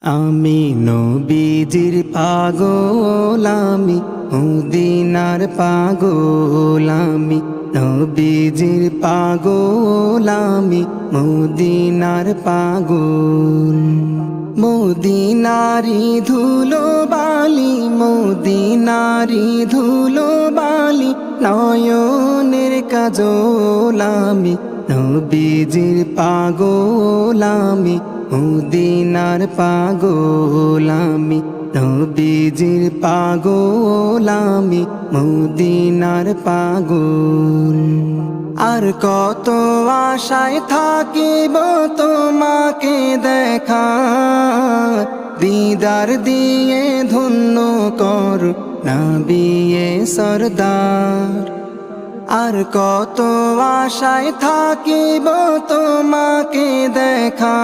আমি নবীজির পাগল, আমি মদিনার পাগল, আমি নবীজির পাগল, আমি মদিনার পাগল। মদিনারি ধুলো বালি, মদিনারি ধুলো বালি, নয়নের কাজল, আমি নবীজির পাগল, আমি মদিনার পাগল, আমি নবীজির পাগল, আমি মদিনার পাগল। আর কত আশায় থাকিব তোমাকে দেখা, দিদার দিয়ে ধন্য কর নবিয়ে সরদার। আর কত আশায় থাকিব তোমাকে দেখা,